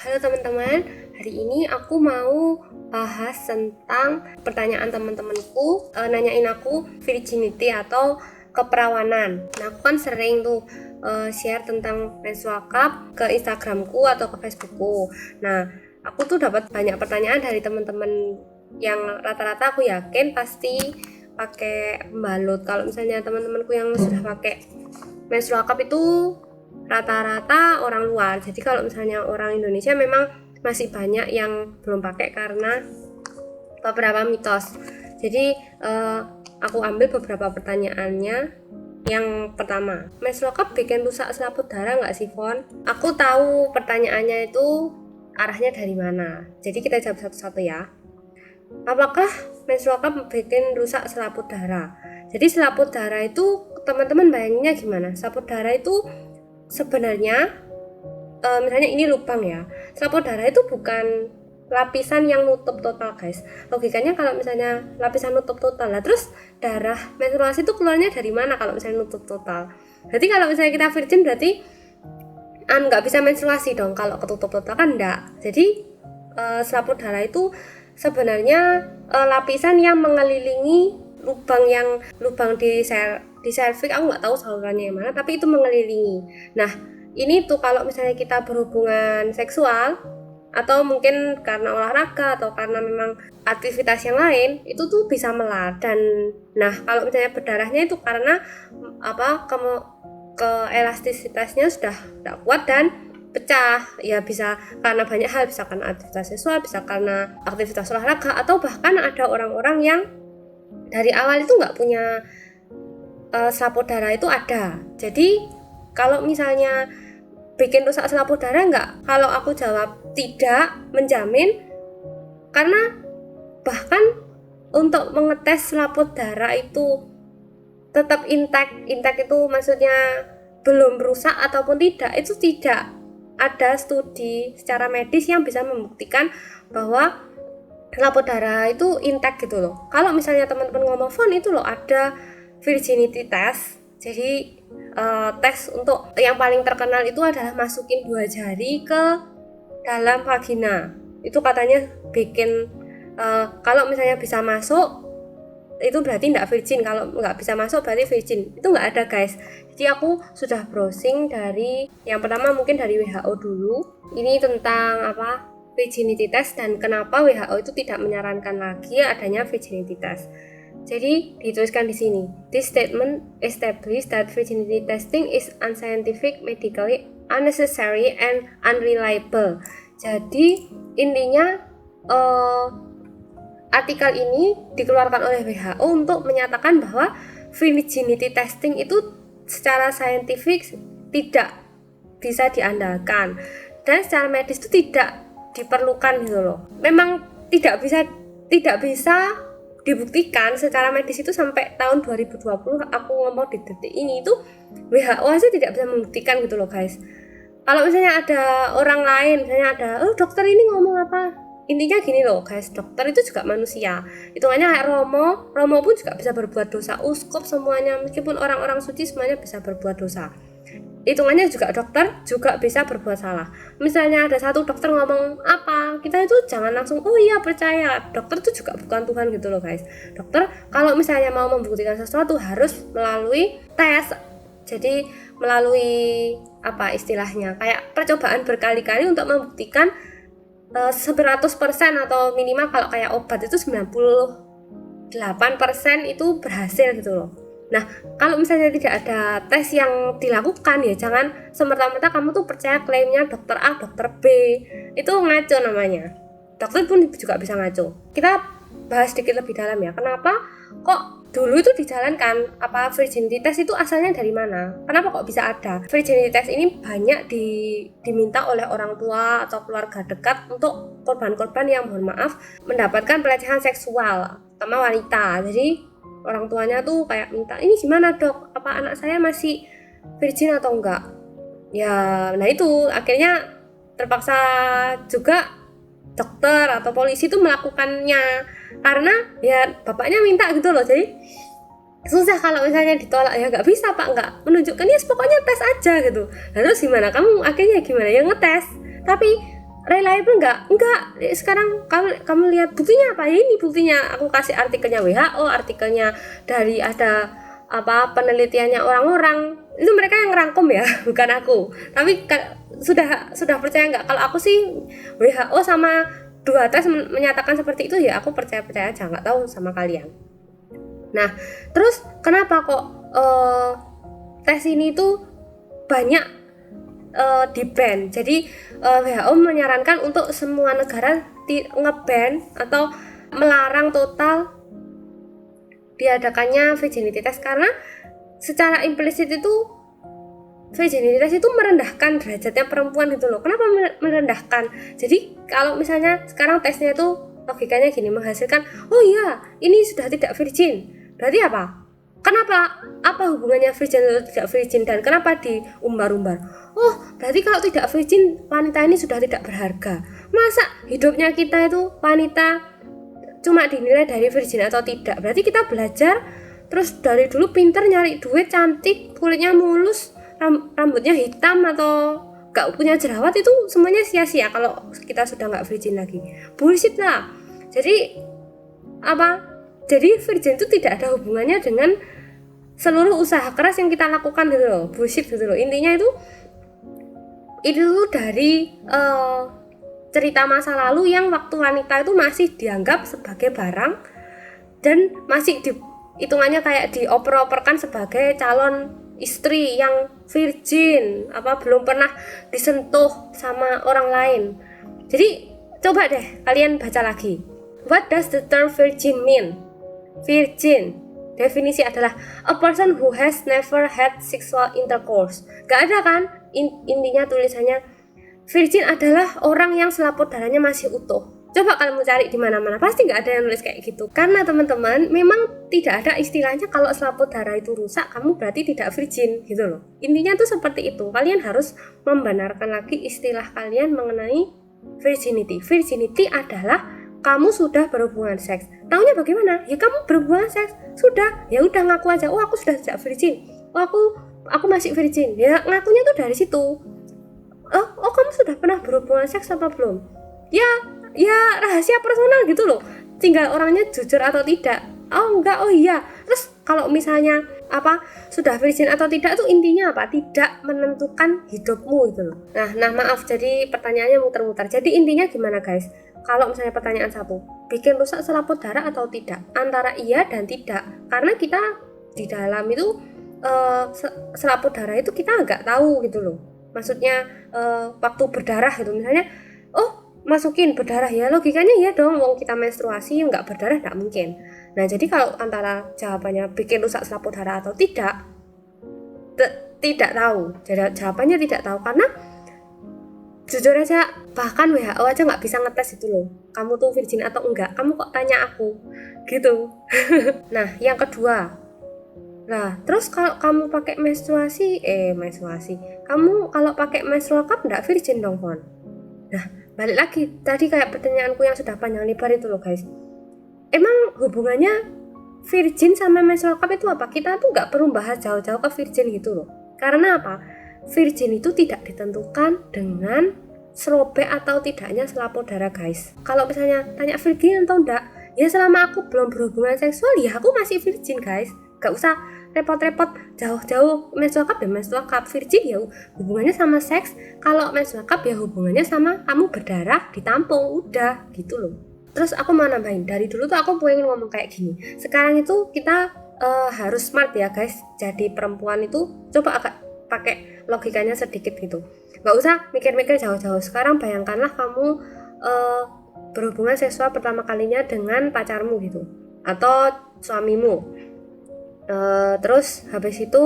Halo teman-teman, hari ini aku mau bahas tentang pertanyaan teman-temanku, nanyain aku virginity atau keperawanan. Nah, aku kan sering tuh share tentang menstrual cup ke Instagramku atau ke Facebookku. Nah, aku tuh dapat banyak pertanyaan dari teman-teman yang rata-rata aku yakin pasti pakai pembalut. Kalau misalnya teman-temanku yang sudah pakai menstrual cup itu rata-rata orang luar. Jadi kalau misalnya orang Indonesia memang masih banyak yang belum pakai karena beberapa mitos. Jadi aku ambil beberapa pertanyaannya. Yang pertama, menstrual cup bikin rusak selaput darah nggak sih, Fon? Aku tahu pertanyaannya itu arahnya dari mana. Jadi kita jawab satu-satu ya. Apakah menstrual cup bikin rusak selaput darah? Jadi selaput darah itu teman-teman bayanginnya gimana? Selaput darah itu sebenarnya misalnya ini lubang ya, selaput darah itu bukan lapisan yang nutup total guys. Logikanya kalau misalnya lapisan nutup total lah, terus darah menstruasi itu keluarnya dari mana kalau misalnya nutup total? Berarti kalau misalnya kita virgin berarti nggak bisa menstruasi dong kalau ketutup total, kan enggak. Jadi selaput darah itu sebenarnya lapisan yang mengelilingi lubang di cervix, aku nggak tahu salurannya yang mana, tapi itu mengelilingi. Nah, ini tuh kalau misalnya kita berhubungan seksual atau mungkin karena olahraga atau karena memang aktivitas yang lain, itu tuh bisa melar. Dan nah, kalau misalnya berdarahnya itu karena keelastisitasnya sudah tidak kuat dan pecah, ya bisa karena banyak hal, bisa karena aktivitas seksual, bisa karena aktivitas olahraga, atau bahkan ada orang-orang yang dari awal itu nggak punya selaput darah itu ada. Jadi kalau misalnya bikin rusak selaput darah nggak? Kalau aku jawab tidak menjamin, karena bahkan untuk mengetes selaput darah itu tetap intact itu maksudnya belum rusak ataupun tidak, itu tidak ada studi secara medis yang bisa membuktikan bahwa selaput darah itu intact gitu loh. Kalau misalnya teman-teman ngomong, "Fon, itu loh ada virginity test." Jadi tes untuk yang paling terkenal itu adalah masukin 2 jari ke dalam vagina. Itu katanya bikin kalau misalnya bisa masuk itu berarti tidak virgin, kalau nggak bisa masuk berarti virgin. Itu nggak ada guys. Jadi aku sudah browsing dari yang pertama mungkin dari WHO dulu, ini tentang virginity test dan kenapa WHO itu tidak menyarankan lagi adanya virginity test. Jadi dituliskan di sini, this statement establishes that virginity testing is unscientific, medically unnecessary and unreliable. Jadi intinya artikel ini dikeluarkan oleh WHO untuk menyatakan bahwa virginity testing itu secara saintifik tidak bisa diandalkan dan secara medis itu tidak diperlukan gitu loh. Memang tidak bisa dibuktikan secara medis itu sampai tahun 2020 aku ngomong di detik ini itu WHO aja tidak bisa membuktikan gitu loh guys. Kalau misalnya ada orang lain, misalnya ada dokter ini ngomong apa, intinya gini loh guys, dokter itu juga manusia. Hitungannya kayak Romo pun juga bisa berbuat dosa, uskup semuanya, meskipun orang-orang suci semuanya bisa berbuat dosa. Hitungannya juga dokter juga bisa berbuat salah. Misalnya ada satu dokter ngomong apa, kita itu jangan langsung oh iya percaya. Dokter itu juga bukan Tuhan gitu loh guys. Dokter kalau misalnya mau membuktikan sesuatu harus melalui tes. Jadi melalui apa istilahnya, kayak percobaan berkali-kali untuk membuktikan 100% atau minimal kalau kayak obat itu 98% itu berhasil gitu loh. Nah, kalau misalnya tidak ada tes yang dilakukan, ya jangan semerta-merta kamu tuh percaya klaimnya dokter A, dokter B. Itu ngaco namanya. Dokter pun juga bisa ngaco. Kita bahas sedikit lebih dalam ya. Kenapa kok dulu itu dijalankan virginity test itu asalnya dari mana? Kenapa kok bisa ada? Virginity test ini banyak diminta oleh orang tua atau keluarga dekat untuk korban-korban yang mohon maaf mendapatkan pelecehan seksual sama wanita. Jadi orang tuanya tuh kayak minta, ini gimana dok? Apa anak saya masih virgin atau enggak? Ya, nah itu akhirnya terpaksa juga dokter atau polisi itu melakukannya karena ya bapaknya minta gitu loh. Jadi susah kalau misalnya ditolak, ya nggak bisa pak, nggak menunjukkan, ya pokoknya tes aja gitu. Terus gimana, kamu akhirnya gimana ya, ngetes. Tapi reliable enggak. Sekarang kamu lihat buktinya apa? Ya ini buktinya, aku kasih artikelnya WHO, artikelnya dari ada apa penelitiannya orang-orang, itu mereka yang ngerangkum ya, bukan aku. Tapi sudah percaya nggak? Kalau aku sih WHO sama 2 tes menyatakan seperti itu, ya aku percaya aja, nggak tahu sama kalian. Nah, terus kenapa kok tes ini tuh banyak di-ban? Jadi WHO menyarankan untuk semua negara nge-ban atau melarang total diadakannya virginity test, karena secara implisit itu virginity test itu merendahkan derajatnya perempuan gitu loh. Kenapa merendahkan? Jadi kalau misalnya sekarang tesnya itu logikanya gini, menghasilkan oh iya ini sudah tidak virgin, berarti apa? Kenapa? Apa hubungannya virgin atau tidak virgin, dan kenapa diumbar-umbar? Oh, berarti kalau tidak virgin wanita ini sudah tidak berharga. Masa hidupnya kita itu wanita cuma dinilai dari virgin atau tidak? Berarti kita belajar terus dari dulu pinter nyari duit, cantik, kulitnya mulus, rambutnya hitam atau gak punya jerawat, itu semuanya sia-sia kalau kita sudah gak virgin lagi. Bullshit lah. Jadi apa? Jadi virgin itu tidak ada hubungannya dengan seluruh usaha keras yang kita lakukan gitu loh. Bullshit gitu loh. Intinya itu dari cerita masa lalu yang waktu wanita itu masih dianggap sebagai barang dan masih hitungannya kayak dioper-operkan sebagai calon istri yang virgin, apa belum pernah disentuh sama orang lain. Jadi coba deh kalian baca lagi. What does the term virgin mean? Virgin definisi adalah a person who has never had sexual intercourse. Gak ada kan intinya tulisannya virgin adalah orang yang selaput darahnya masih utuh. Coba kalian cari di mana-mana, pasti nggak ada yang nulis kayak gitu. Karena teman-teman, memang tidak ada istilahnya kalau selaput darah itu rusak, kamu berarti tidak virgin gitu loh. Intinya tuh seperti itu. Kalian harus membenarkan lagi istilah kalian mengenai virginity. Virginity adalah kamu sudah berhubungan seks. Taunya bagaimana? Ya kamu berhubungan seks, sudah. Ya udah ngaku aja, oh aku sudah tidak virgin. Oh aku masih virgin. Ya ngakunya tuh dari situ. Oh kamu sudah pernah berhubungan seks apa belum? Ya rahasia personal gitu loh. Tinggal orangnya jujur atau tidak. Oh enggak, oh iya. Terus kalau misalnya apa sudah virgin atau tidak itu intinya apa? Tidak menentukan hidupmu gitu loh. Nah maaf, jadi pertanyaannya muter-muter. Jadi intinya gimana guys? Kalau misalnya pertanyaan 1, bikin rusak selaput darah atau tidak? Antara iya dan tidak. Karena kita di dalam itu selaput darah itu kita nggak tahu gitu loh. Maksudnya waktu berdarah gitu, misalnya masukin berdarah, ya logikanya ya dong, wong kita menstruasi nggak berdarah nggak mungkin. Nah jadi kalau antara jawabannya bikin rusak selaput darah atau tidak, tidak tahu. Jadi jawabannya tidak tahu, karena jujur aja bahkan WHO aja nggak bisa ngetes itu loh, kamu tuh virgin atau enggak, kamu kok tanya aku gitu. Nah yang kedua, terus kalau kamu pakai menstruasi, kamu kalau pakai menstrual cup enggak virgin dong, Fon? Nah balik lagi tadi kayak pertanyaanku yang sudah panjang lebar itu loh guys, emang hubungannya virgin sama menstrual cup itu apa? Kita tuh nggak perlu bahas jauh-jauh ke virgin gitu loh, karena apa? Virgin itu tidak ditentukan dengan serobek atau tidaknya selaput darah guys. Kalau misalnya tanya virgin atau enggak, ya selama aku belum berhubungan seksual ya aku masih virgin guys. Gak usah repot-repot jauh-jauh menstrual cup dan menstrual cup. Virgin ya hubungannya sama seks, kalau menstrual cup ya hubungannya sama kamu berdarah ditampung, udah gitu loh. Terus aku mau nambahin, dari dulu tuh aku pengen ngomong kayak gini, sekarang itu kita harus smart ya guys. Jadi perempuan itu coba agak pakai logikanya sedikit gitu, nggak usah mikir-mikir jauh-jauh. Sekarang bayangkanlah kamu berhubungan seksual pertama kalinya dengan pacarmu gitu, atau suamimu. Terus habis itu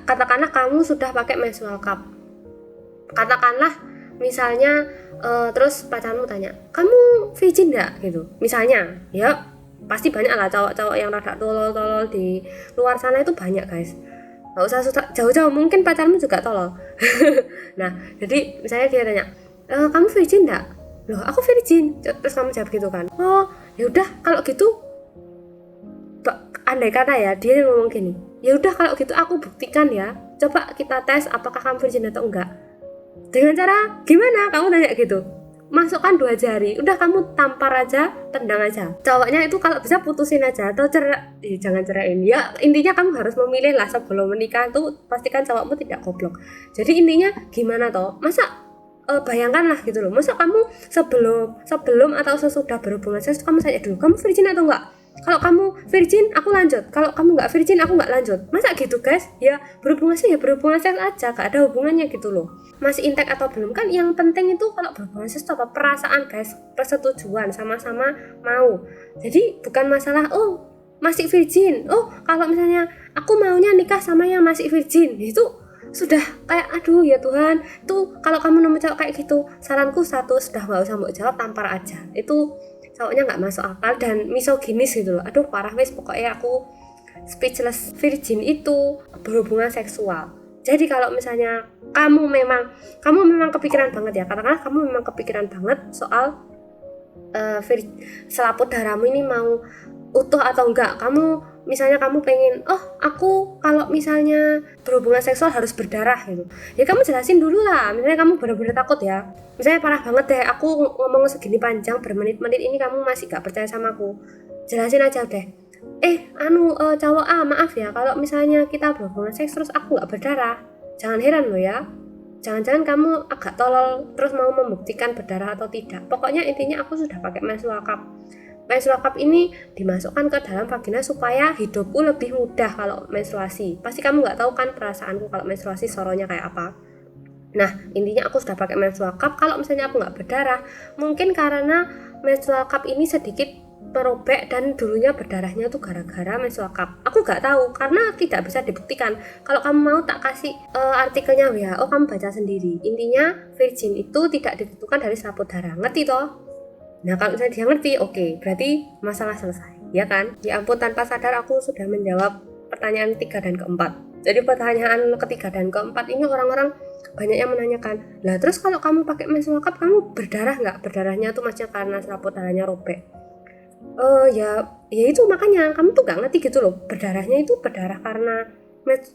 katakanlah kamu sudah pakai menstrual cup, katakanlah misalnya terus pacarmu tanya, kamu virgin nggak gitu misalnya. Ya pasti banyak lah cowok-cowok yang rada tolol-tolol di luar sana itu banyak guys. Gak usah jauh-jauh, mungkin pacarmu juga tolol. Nah jadi misalnya dia tanya, kamu virgin enggak? Loh aku virgin. Terus kamu jawab gitu kan, oh yaudah kalau gitu, andai kata ya dia ngomong gini, yaudah kalau gitu aku buktikan ya, coba kita tes apakah kamu virgin atau enggak. Dengan cara gimana? Kamu tanya gitu. Masukkan 2 jari, udah kamu tampar aja, tendang aja. Cowoknya itu kalau bisa putusin aja atau jangan ceraiin. Ya intinya kamu harus memilih lah sebelum menikah tuh, pastikan cowokmu tidak goblok. Jadi intinya gimana toh? Masa bayangkan lah gitu loh. Masa kamu sebelum atau sesudah berhubungan seks kamu tanya dulu, kamu virgin atau enggak? Kalau kamu virgin, aku lanjut. Kalau kamu nggak virgin, aku nggak lanjut. Masa gitu guys? Ya berhubungan seks ya berhubungan seks aja, gak ada hubungannya gitu loh. Masih intek atau belum kan? Yang penting itu kalau berhubungan seks itu apa? Perasaan guys, persetujuan, sama-sama mau. Jadi bukan masalah masih virgin. Kalau misalnya aku maunya nikah sama yang masih virgin, itu sudah kayak aduh ya Tuhan. Tuh kalau kamu nemu cowok kayak gitu, saranku satu, sudah nggak usah mau jawab, tampar aja. Itu cowoknya nggak masuk akal dan misoginis gitu loh. Aduh parah wes, pokoknya aku speechless. Virgin itu berhubungan seksual. Jadi kalau misalnya kamu memang kepikiran banget ya, katakanlah kamu memang kepikiran banget soal selaput darahmu ini mau utuh atau enggak. Misalnya kamu pengen, aku kalau misalnya berhubungan seksual harus berdarah gitu. Ya kamu jelasin dulu lah. Misalnya kamu benar-benar takut ya. Misalnya parah banget deh, aku ngomong segini panjang bermenit-menit ini kamu masih gak percaya sama aku. Jelasin aja deh. Cowok maaf ya, kalau misalnya kita berhubungan seks terus aku gak berdarah. Jangan heran loh ya. Jangan-jangan kamu agak tolol terus mau membuktikan berdarah atau tidak. Pokoknya intinya aku sudah pakai menstrual cup. Menstrual cup ini dimasukkan ke dalam vagina supaya hidupku lebih mudah kalau menstruasi. Pasti kamu nggak tahu kan perasaanku kalau menstruasi soronya kayak apa. Nah intinya aku sudah pakai menstrual cup. Kalau misalnya aku nggak berdarah, mungkin karena menstrual cup ini sedikit merobek dan dulunya berdarahnya tuh gara-gara menstrual cup. Aku nggak tahu karena tidak bisa dibuktikan. Kalau kamu mau tak kasih artikelnya WHO, kamu baca sendiri. Intinya virgin itu tidak ditentukan dari selaput darah, ngerti toh? Nah kalau misalnya dia ngerti, oke, berarti masalah selesai, ya kan? Ya ampun, tanpa sadar aku sudah menjawab pertanyaan 3 dan keempat. Jadi pertanyaan ketiga dan keempat ini orang-orang banyak yang menanyakan, lah terus kalau kamu pakai menstrual cup kamu berdarah nggak? Berdarahnya tuh maksudnya karena selaput darahnya robek. Ya itu makanya kamu tuh nggak ngerti gitu loh, berdarahnya itu berdarah karena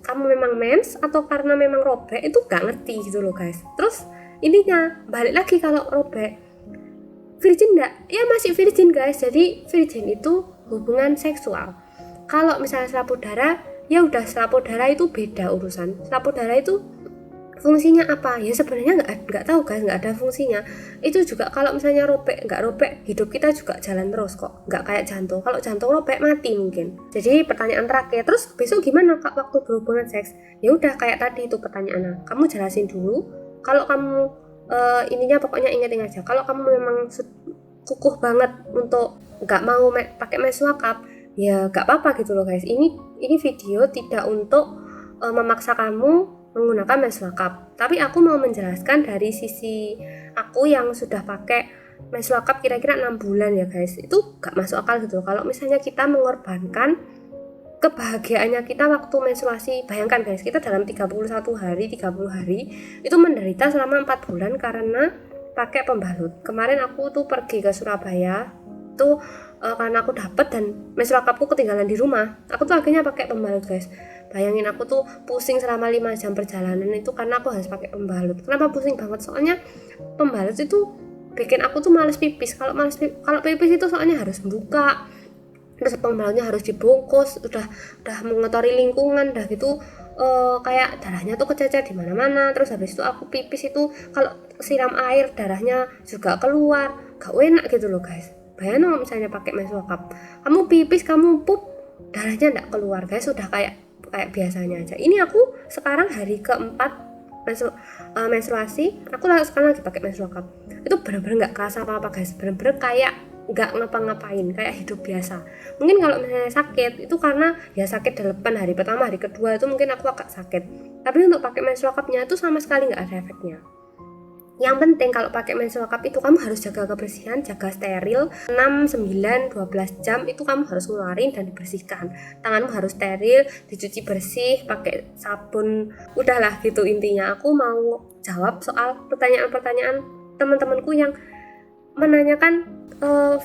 kamu memang mens atau karena memang robek, itu nggak ngerti gitu loh guys. Terus intinya balik lagi, kalau robek virgin enggak? Ya masih virgin guys. Jadi virgin itu hubungan seksual. Kalau misalnya selaput darah, ya udah, selaput darah itu beda urusan. Selaput darah itu fungsinya apa? Ya sebenarnya nggak tahu guys, nggak ada fungsinya. Itu juga kalau misalnya nggak robek, hidup kita juga jalan terus kok. Nggak kayak jantung. Kalau jantung robek mati mungkin. Jadi pertanyaan terakhir, terus besok gimana kak waktu berhubungan seks? Ya udah kayak tadi itu pertanyaannya. Kamu jelasin dulu. Kalau kamu ininya pokoknya ingat aja, kalau kamu memang kukuh banget untuk nggak mau pakai menstrual cup, ya nggak apa-apa gitu loh guys. Ini video tidak untuk memaksa kamu menggunakan menstrual cup, tapi aku mau menjelaskan dari sisi aku yang sudah pakai menstrual cup kira-kira 6 bulan ya guys. Itu nggak masuk akal gitu loh. Kalau misalnya kita mengorbankan kebahagiaannya kita waktu menstruasi. Bayangkan guys, kita dalam 30 hari itu menderita selama 4 bulan karena pakai pembalut. Kemarin aku tuh pergi ke Surabaya tuh karena aku dapet dan menstrual cupku ketinggalan di rumah. Aku tuh akhirnya pakai pembalut guys. Bayangin aku tuh pusing selama 5 jam perjalanan itu karena aku harus pakai pembalut. Kenapa pusing banget? Soalnya pembalut itu bikin aku tuh males pipis. Kalau pipis itu soalnya harus buka, terus pembalutnya harus dibungkus, udah mengotori lingkungan, udah gitu kayak darahnya tuh kececer di mana-mana. Terus habis itu aku pipis itu kalau siram air darahnya juga keluar, gak enak gitu loh guys. Bayangin kalau misalnya pakai menstrual cup, kamu pipis, kamu pup, darahnya enggak keluar guys, sudah kayak biasanya aja. Ini aku sekarang hari keempat menstruasi, aku sekarang lagi pakai menstrual cup. Itu benar-benar nggak kerasa apa-apa guys, benar-benar kayak nggak ngapa-ngapain, kayak hidup biasa. Mungkin kalau misalnya sakit itu karena ya sakit delapan hari pertama, hari kedua itu mungkin aku agak sakit, tapi untuk pakai menstrual cup-nya itu sama sekali nggak ada efeknya. Yang penting kalau pakai menstrual cup itu kamu harus jaga kebersihan, jaga steril 6, 9, 12 jam itu kamu harus ngeluarin dan dibersihkan. Tanganmu harus steril, dicuci bersih, pakai sabun. Udahlah gitu intinya. Aku mau jawab soal pertanyaan-pertanyaan teman-temanku yang menanyakan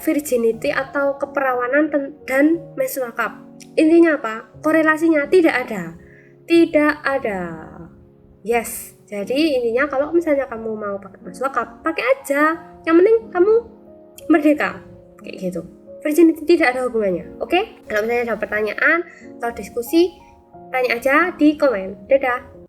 virginity atau keperawanan dan menstrual cup. Intinya apa? Korelasinya tidak ada. Yes. Jadi intinya kalau misalnya kamu mau pakai password, pakai aja. Yang penting kamu merdeka, kayak gitu. Virginity tidak ada hubungannya, oke? Kalau misalnya ada pertanyaan atau diskusi, tanya aja di komen. Dadah.